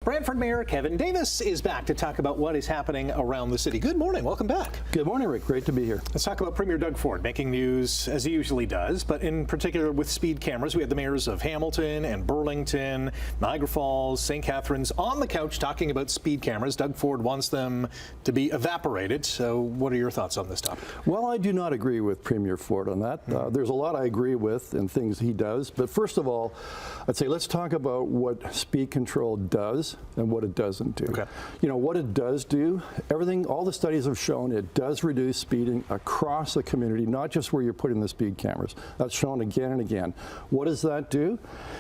Brantford Mayor Kevin Davis is back to talk about what is happening around the city. Good morning. Welcome back. Good morning, Rick. Great to be here. Let's talk about Premier Doug Ford making news as he usually does, but in particular with speed cameras. We had the mayors of Hamilton and Burlington, Niagara Falls, St. Catharines on the couch talking about speed cameras. Doug Ford wants them to be evaporated. So what are your thoughts on this topic? Well, I do not agree with Premier Ford on that. There's a lot I agree with in things he does. But first of all, I'd say let's talk about what speed control does and what it doesn't do. Okay. You know, what it does do, all the studies have shown it does reduce speeding across the community, not just where you're putting the speed cameras. That's shown again and again. What does that do?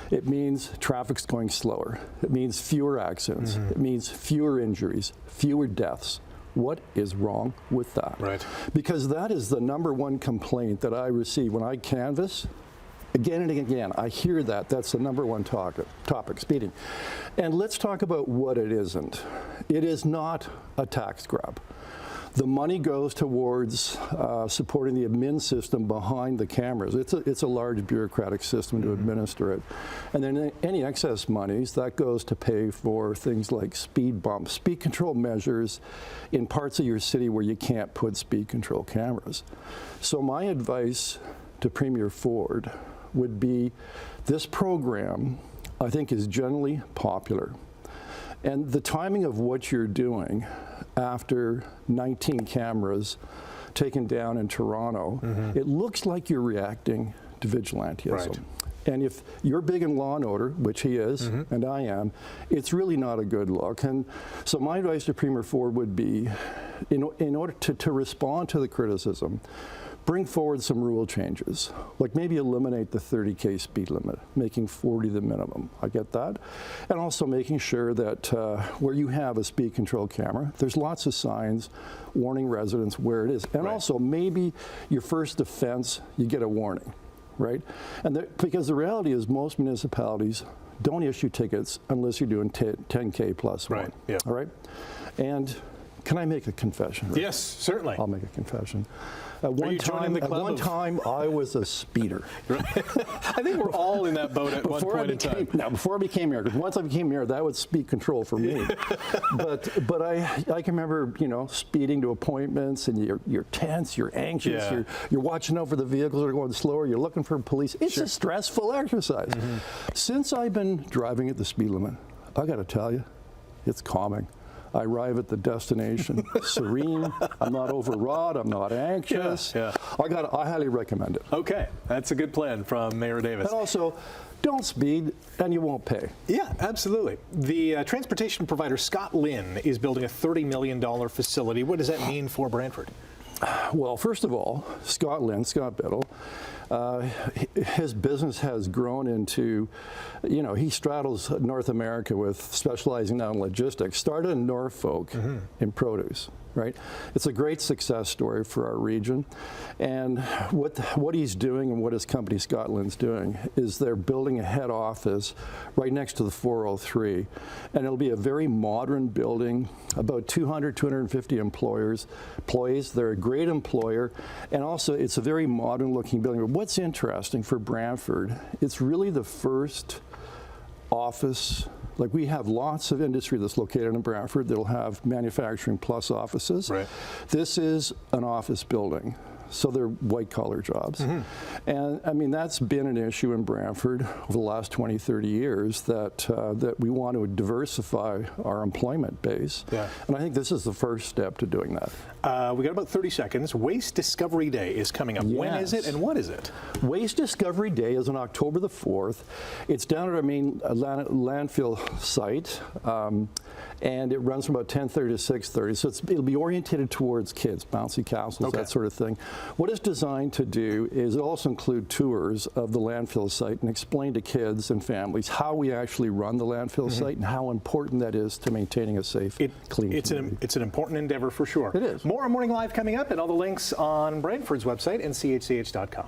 It means traffic's going slower. It means fewer accidents. It means fewer injuries, fewer deaths. What is wrong with that? Right. Because that is the #1 complaint that I receive when I canvass. Again and again, I hear that. That's the #1 topic, speeding. And let's talk about what it isn't. It is not a tax grab. The money goes towards supporting the admin system behind the cameras. It's a large bureaucratic system to administer it. And then any excess monies, that goes to pay for things like speed bumps, speed control measures in parts of your city where you can't put speed control cameras. So my advice to Premier Ford would be this program, I think, is generally popular. And the timing of what you're doing after 19 cameras taken down in Toronto, it looks like you're reacting to vigilantism. Right. And if you're big in law and order, which he is, and I am, it's really not a good look. And so my advice to Premier Ford would be, in order to respond to the criticism, bring forward some rule changes, like maybe eliminate the 30K speed limit, making 40 the minimum. I get that. And also making sure that where you have a speed control camera, there's lots of signs warning residents where it is. And also maybe your first offense, you get a warning, right? And because the reality is most municipalities don't issue tickets unless you're doing 10K plus one. Yeah. All right? And can I make a confession? Rick? Yes, certainly. I'll make a confession. At one time, I was a speeder. I think we're all in that boat at one point in time. Now, before I became mayor, because once I became mayor, that was speed control for me. but I can remember, you know, speeding to appointments, and you're tense, you're anxious, you're watching out for the vehicles that are going slower, you're looking for police. It's a stressful exercise. Since I've been driving at the speed limit, I got to tell you, it's calming. I arrive at the destination serene. I'm not overwrought. I'm not anxious. I highly recommend it. Okay, that's a good plan from Mayor Davis. And also, don't speed and you won't pay. Yeah, absolutely. The transportation provider Scott Lynn is building a $30 million facility. What does that mean for Brantford? Well, first of all, Scott Biddle, his business has grown into, you know, he straddles North America with specializing now in logistics. Started in Norfolk in produce, right? It's a great success story for our region. And what he's doing and what his company Scott Lynn's doing is they're building a head office right next to the 403. And it'll be a very modern building, about 250 employees. They're a great employer. And also, it's a very modern looking building. But what's interesting for Brantford, it's really the first office. Like, we have lots of industry that's located in Brantford that'll have manufacturing plus offices. Right. This is an office building. So they're white-collar jobs. And, I mean, that's been an issue in Brantford over the last 20, 30 years, that we want to diversify our employment base. And I think this is the first step to doing that. We got about 30 seconds. Waste Discovery Day is coming up. When is it and what is it? Waste Discovery Day is on October the 4th. It's down at our main landfill site. And it runs from about 10:30 to 6:30. So it'll be oriented towards kids, bouncy castles, that sort of thing. What it's designed to do is also include tours of the landfill site and explain to kids and families how we actually run the landfill site and how important that is to maintaining a safe, clean community. It's an important endeavor for sure. It is. More on Morning Live coming up, and all the links on Brantford's website and chch.com.